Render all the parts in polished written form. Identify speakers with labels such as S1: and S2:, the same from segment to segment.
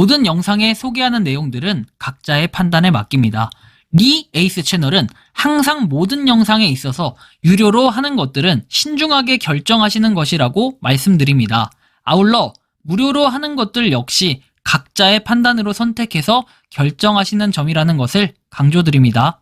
S1: 모든 영상에 소개하는 내용들은 각자의 판단에 맡깁니다. 리 에이스 채널은 항상 모든 영상에 있어서 유료로 하는 것들은 신중하게 결정하시는 것이라고 말씀드립니다. 아울러 무료로 하는 것들 역시 각자의 판단으로 선택해서 결정하시는 점이라는 것을 강조드립니다.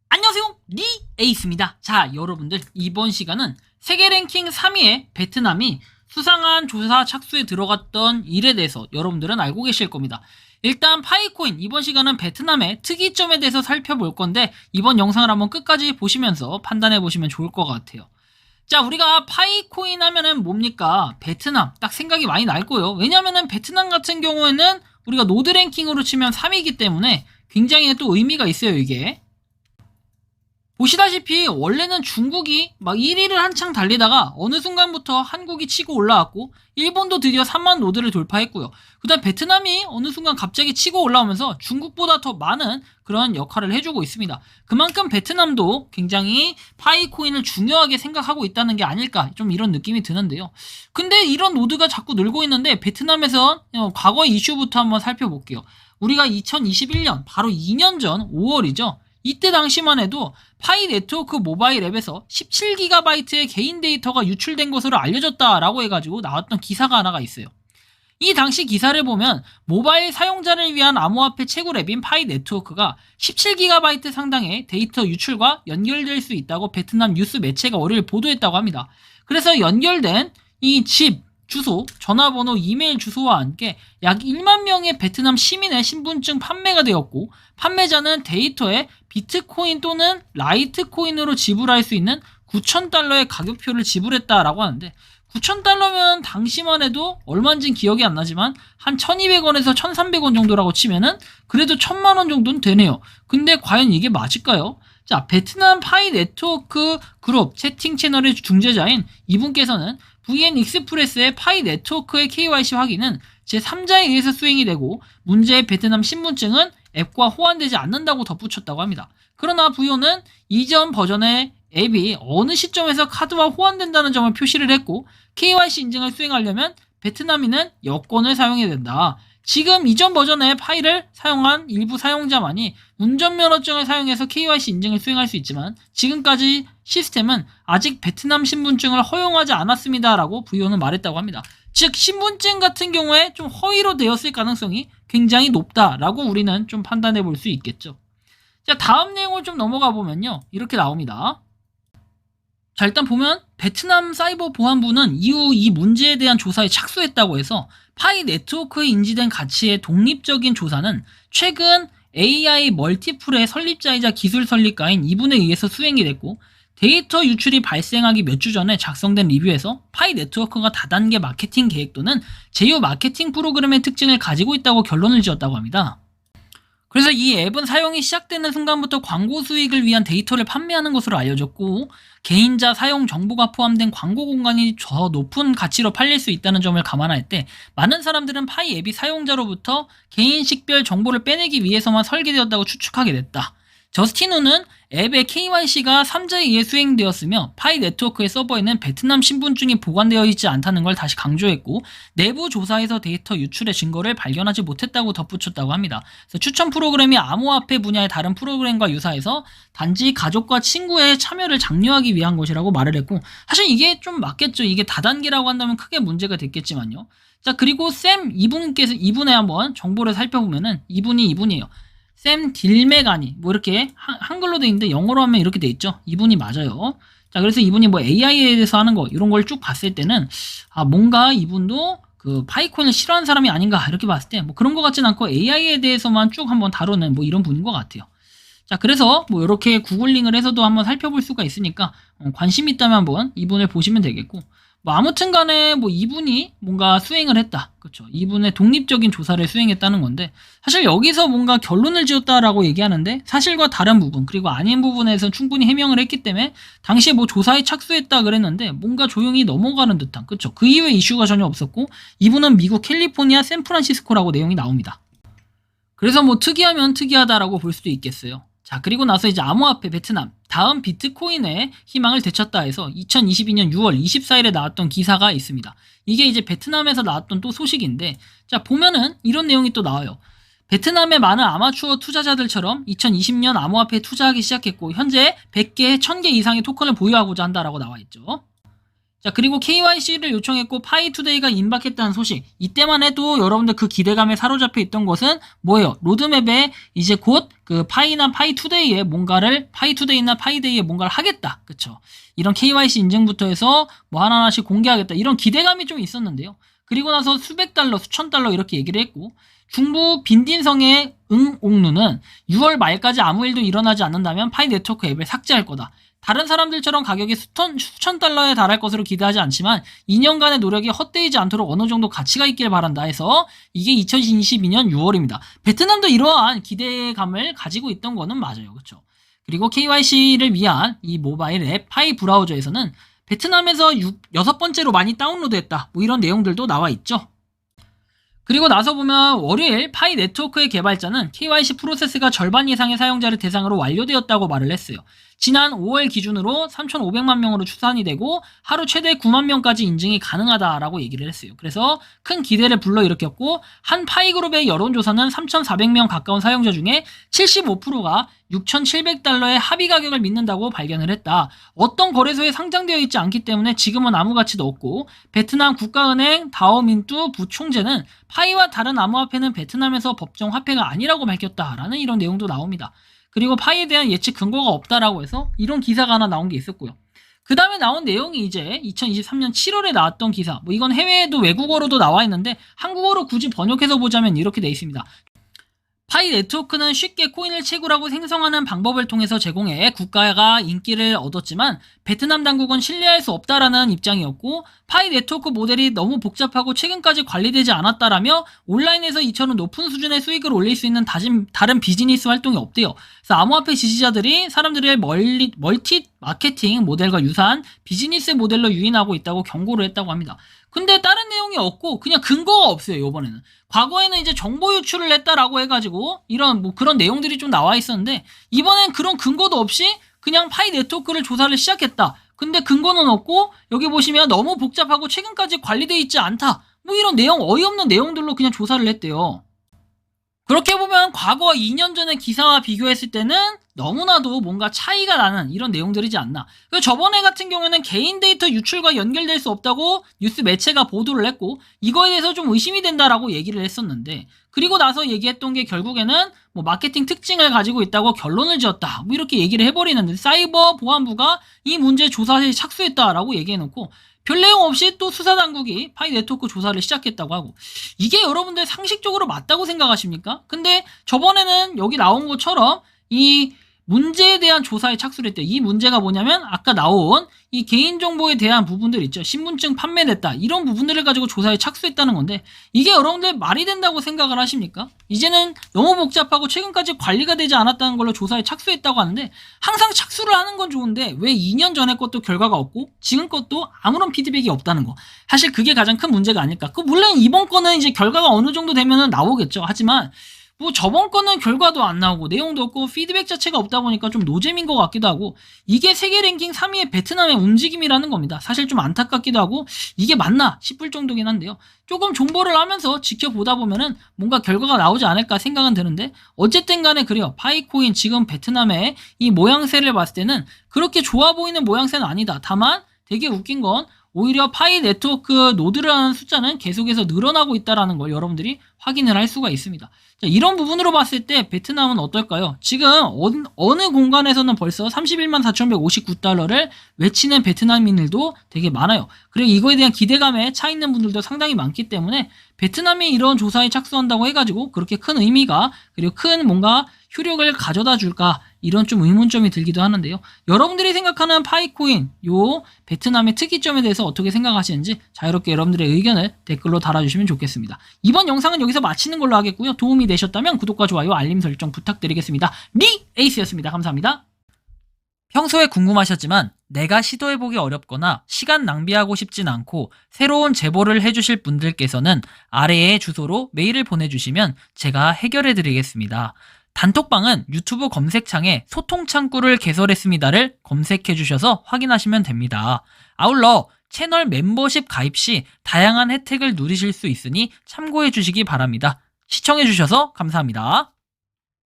S1: 안녕하세요, 리 에이스입니다. 자, 여러분들, 이번 시간은 세계 랭킹 3위의 베트남이 수상한 조사 착수에 들어갔던 일에 대해서 여러분들은 알고 계실 겁니다. 일단 파이코인, 이번 시간은 베트남의 특이점에 대해서 살펴볼 건데 이번 영상을 한번 끝까지 보시면서 판단해 보시면 좋을 것 같아요. 자, 우리가 파이코인 하면은 뭡니까? 베트남 딱 생각이 많이 날 거예요. 왜냐면은 베트남 같은 경우에는 우리가 노드 랭킹으로 치면 3위이기 때문에 굉장히 또 의미가 있어요. 이게 보시다시피 원래는 중국이 막 1위를 한창 달리다가 어느 순간부터 한국이 치고 올라왔고 일본도 드디어 3만 노드를 돌파했고요. 그 다음 베트남이 어느 순간 갑자기 치고 올라오면서 중국보다 더 많은 그런 역할을 해주고 있습니다. 그만큼 베트남도 굉장히 파이코인을 중요하게 생각하고 있다는 게 아닐까, 좀 이런 느낌이 드는데요. 근데 이런 노드가 자꾸 늘고 있는데 베트남에서 과거 이슈부터 한번 살펴볼게요. 우리가 2021년 바로 2년 전 5월이죠. 이때 당시만 해도 파이 네트워크 모바일 앱에서 17GB의 개인 데이터가 유출된 것으로 알려졌다라고 해가지고 나왔던 기사가 하나가 있어요. 이 당시 기사를 보면 모바일 사용자를 위한 암호화폐 채굴 앱인 파이 네트워크가 17GB 상당의 데이터 유출과 연결될 수 있다고 베트남 뉴스 매체가 월요일 보도했다고 합니다. 그래서 연결된 이 집 주소, 전화번호, 이메일 주소와 함께 약 1만 명의 베트남 시민의 신분증 판매가 되었고, 판매자는 데이터에 비트코인 또는 라이트코인으로 지불할 수 있는 9,000달러의 가격표를 지불했다라고 하는데, 9,000달러면 당시만 해도 얼마인지는 기억이 안 나지만 한 1,200원에서 1,300원 정도라고 치면은 그래도 1,000만 원 정도는 되네요. 근데 과연 이게 맞을까요? 자, 베트남 파이 네트워크 그룹 채팅 채널의 중재자인 이분께서는 VN 익스프레스의 파이 네트워크의 KYC 확인은 제3자에 의해서 수행이 되고 문제의 베트남 신분증은 앱과 호환되지 않는다고 덧붙였다고 합니다. 그러나 VN은 이전 버전의 앱이 어느 시점에서 카드와 호환된다는 점을 표시를 했고 KYC 인증을 수행하려면 베트남인은 여권을 사용해야 된다. 지금 이전 버전의 파이를 사용한 일부 사용자만이 운전면허증을 사용해서 KYC 인증을 수행할 수 있지만 지금까지 시스템은 아직 베트남 신분증을 허용하지 않았습니다 라고 VO는 말했다고 합니다. 즉 신분증 같은 경우에 좀 허위로 되었을 가능성이 굉장히 높다라고 우리는 좀 판단해 볼 수 있겠죠. 자, 다음 내용을 좀 넘어가 보면요, 이렇게 나옵니다. 자, 일단 보면 베트남 사이버 보안부는 이후 이 문제에 대한 조사에 착수했다고 해서 파이 네트워크에 인지된 가치의 독립적인 조사는 최근 AI 멀티플의 설립자이자 기술 설립가인 이분에 의해서 수행이 됐고, 데이터 유출이 발생하기 몇 주 전에 작성된 리뷰에서 파이 네트워크가 다단계 마케팅 계획 또는 제휴 마케팅 프로그램의 특징을 가지고 있다고 결론을 지었다고 합니다. 그래서 이 앱은 사용이 시작되는 순간부터 광고 수익을 위한 데이터를 판매하는 것으로 알려졌고, 개인자 사용 정보가 포함된 광고 공간이 더 높은 가치로 팔릴 수 있다는 점을 감안할 때 많은 사람들은 파이 앱이 사용자로부터 개인 식별 정보를 빼내기 위해서만 설계되었다고 추측하게 됐다. 저스틴 우는 앱의 KYC가 3자에 의해 수행되었으며 파이 네트워크의 서버에는 베트남 신분증이 보관되어 있지 않다는 걸 다시 강조했고, 내부 조사에서 데이터 유출의 증거를 발견하지 못했다고 덧붙였다고 합니다. 그래서 추천 프로그램이 암호화폐 분야의 다른 프로그램과 유사해서 단지 가족과 친구의 참여를 장려하기 위한 것이라고 말을 했고, 사실 이게 좀 맞겠죠. 이게 다단계라고 한다면 크게 문제가 됐겠지만요. 자, 그리고 샘 이분의 한번 정보를 살펴보면은 이분이에요. 샘 딜메가니, 뭐 이렇게 한글로 돼 있는데 영어로 하면 이렇게 돼 있죠. 이분이 맞아요. 자, 그래서 이분이 뭐 AI에 대해서 하는 거 이런 걸 쭉 봤을 때는 뭔가 이분도 그 파이코인을 싫어하는 사람이 아닌가 이렇게 봤을 때 뭐 그런 것 같진 않고 AI에 대해서만 쭉 한번 다루는 뭐 이런 분인 것 같아요. 자, 그래서 뭐 이렇게 구글링을 해서도 한번 살펴볼 수가 있으니까 관심 있다면 한번 이분을 보시면 되겠고, 뭐 아무튼 간에 뭐 이분이 뭔가 수행을 했다. 그렇죠. 이분의 독립적인 조사를 수행했다는 건데, 사실 여기서 뭔가 결론을 지었다라고 얘기하는데 사실과 다른 부분 그리고 아닌 부분에서 충분히 해명을 했기 때문에 당시에 뭐 조사에 착수했다 그랬는데 뭔가 조용히 넘어가는 듯한, 그렇죠. 그 이후에 이슈가 전혀 없었고 이분은 미국 캘리포니아 샌프란시스코라고 내용이 나옵니다. 그래서 뭐 특이하면 특이하다라고 볼 수도 있겠어요. 자, 그리고 나서 이제 암호화폐 베트남 다음 비트코인의 희망을 되찾다 해서 2022년 6월 24일에 나왔던 기사가 있습니다. 이게 이제 베트남에서 나왔던 또 소식인데, 자, 보면은 이런 내용이 또 나와요. 베트남의 많은 아마추어 투자자들처럼 2020년 암호화폐에 투자하기 시작했고 현재 100개, 1000개 이상의 토큰을 보유하고자 한다라고 나와 있죠. 자, 그리고 KYC를 요청했고 파이투데이가 임박했다는 소식. 이때만 해도 여러분들 그 기대감에 사로잡혀 있던 것은 뭐예요? 로드맵에 이제 곧 그 파이나 파이투데이에 뭔가를 파이투데이나 파이데이에 뭔가를 하겠다. 그쵸? 이런 KYC 인증부터 해서 뭐 하나하나씩 공개하겠다. 이런 기대감이 좀 있었는데요. 그리고 나서 수백 달러, 수천 달러 이렇게 얘기를 했고 중부 빈딘성의 응옥누는 6월 말까지 아무 일도 일어나지 않는다면 파이 네트워크 앱을 삭제할 거다. 다른 사람들처럼 가격이 수천 달러에 달할 것으로 기대하지 않지만 2년간의 노력이 헛되이지 않도록 어느 정도 가치가 있길 바란다 해서 이게 2022년 6월입니다. 베트남도 이러한 기대감을 가지고 있던 거는 맞아요. 그렇죠? 그리고 KYC를 위한 이 모바일 앱 파이 브라우저에서는 베트남에서 6번째로 많이 다운로드했다. 뭐 이런 내용들도 나와 있죠. 그리고 나서 보면 월요일 파이 네트워크의 개발자는 KYC 프로세스가 절반 이상의 사용자를 대상으로 완료되었다고 말을 했어요. 지난 5월 기준으로 3,500만 명으로 추산이 되고 하루 최대 9만 명까지 인증이 가능하다라고 얘기를 했어요. 그래서 큰 기대를 불러일으켰고 한 파이그룹의 여론조사는 3,400명 가까운 사용자 중에 75%가 6,700달러의 합의 가격을 믿는다고 발견을 했다. 어떤 거래소에 상장되어 있지 않기 때문에 지금은 아무 가치도 없고 베트남 국가은행 다오민뚜 부총재는 파이와 다른 암호화폐는 베트남에서 법정 화폐가 아니라고 밝혔다라는 이런 내용도 나옵니다. 그리고 파이에 대한 예측 근거가 없다라고 해서 이런 기사가 하나 나온 게 있었고요. 그 다음에 나온 내용이 이제 2023년 7월에 나왔던 기사. 뭐 이건 해외에도 외국어로도 나와 있는데 한국어로 굳이 번역해서 보자면 이렇게 돼 있습니다. 파이 네트워크는 쉽게 코인을 채굴하고 생성하는 방법을 통해서 제공해 국가가 인기를 얻었지만 베트남 당국은 신뢰할 수 없다라는 입장이었고 파이 네트워크 모델이 너무 복잡하고 최근까지 관리되지 않았다라며 온라인에서 이처럼 높은 수준의 수익을 올릴 수 있는 다른 비즈니스 활동이 없대요. 그래서 암호화폐 지지자들이 사람들의 멀티 마케팅 모델과 유사한 비즈니스 모델로 유인하고 있다고 경고를 했다고 합니다. 근데 다른 내용이 없고 그냥 근거가 없어요. 이번에는 과거에는 이제 정보 유출을 했다라고 해가지고 이런 뭐 그런 내용들이 좀 나와 있었는데 이번엔 그런 근거도 없이 그냥 파이 네트워크를 조사를 시작했다. 근데 근거는 없고 여기 보시면 너무 복잡하고 최근까지 관리되어 있지 않다. 뭐 이런 내용 어이없는 내용들로 그냥 조사를 했대요. 그렇게 보면 과거 2년 전의 기사와 비교했을 때는 너무나도 뭔가 차이가 나는 이런 내용들이지 않나. 저번에 같은 경우에는 개인 데이터 유출과 연결될 수 없다고 뉴스 매체가 보도를 했고 이거에 대해서 좀 의심이 된다라고 얘기를 했었는데 그리고 나서 얘기했던 게 결국에는 뭐 마케팅 특징을 가지고 있다고 결론을 지었다. 뭐 이렇게 얘기를 해버리는데 사이버 보안부가 이 문제 조사에 착수했다라고 얘기해놓고 별 내용 없이 또 수사당국이 파이 네트워크 조사를 시작했다고 하고 이게 여러분들 상식적으로 맞다고 생각하십니까? 근데 저번에는 여기 나온 것처럼 이 문제에 대한 조사에 착수를 했대요. 이 문제가 뭐냐면 아까 나온 이 개인정보에 대한 부분들 있죠. 신분증 판매됐다. 이런 부분들을 가지고 조사에 착수했다는 건데 이게 여러분들 말이 된다고 생각을 하십니까? 이제는 너무 복잡하고 최근까지 관리가 되지 않았다는 걸로 조사에 착수했다고 하는데 항상 착수를 하는 건 좋은데 왜 2년 전에 것도 결과가 없고 지금 것도 아무런 피드백이 없다는 거. 사실 그게 가장 큰 문제가 아닐까. 물론 이번 거는 이제 결과가 어느 정도 되면은 나오겠죠. 하지만 뭐 저번 거는 결과도 안 나오고 내용도 없고 피드백 자체가 없다 보니까 좀 노잼인 것 같기도 하고 이게 세계 랭킹 3위의 베트남의 움직임이라는 겁니다. 사실 좀 안타깝기도 하고 이게 맞나 싶을 정도긴 한데요. 조금 존버를 하면서 지켜보다 보면은 뭔가 결과가 나오지 않을까 생각은 드는데 어쨌든 간에 그래요. 파이코인 지금 베트남의 이 모양새를 봤을 때는 그렇게 좋아 보이는 모양새는 아니다. 다만 되게 웃긴 건 오히려 파이 네트워크 노드라는 숫자는 계속해서 늘어나고 있다는 걸 여러분들이 확인을 할 수가 있습니다. 자, 이런 부분으로 봤을 때 베트남은 어떨까요? 지금 어느 공간에서는 벌써 31만 4,159달러를 외치는 베트남인들도 되게 많아요. 그리고 이거에 대한 기대감에 차 있는 분들도 상당히 많기 때문에 베트남이 이런 조사에 착수한다고 해가지고 그렇게 큰 의미가 그리고 큰 뭔가 효력을 가져다 줄까 이런 좀 의문점이 들기도 하는데요. 여러분들이 생각하는 파이코인 요 베트남의 특이점에 대해서 어떻게 생각하시는지 자유롭게 여러분들의 의견을 댓글로 달아주시면 좋겠습니다. 이번 영상은 여기서 마치는 걸로 하겠고요. 도움이 되셨다면 구독과 좋아요 알림 설정 부탁드리겠습니다. 에이스였습니다. 감사합니다. 평소에 궁금하셨지만 내가 시도해보기 어렵거나 시간 낭비하고 싶진 않고 새로운 제보를 해주실 분들께서는 아래의 주소로 메일을 보내주시면 제가 해결해드리겠습니다. 단톡방은 유튜브 검색창에 소통 창구를 개설했습니다를 검색해 주셔서 확인하시면 됩니다. 아울러 채널 멤버십 가입 시 다양한 혜택을 누리실 수 있으니 참고해 주시기 바랍니다. 시청해 주셔서 감사합니다.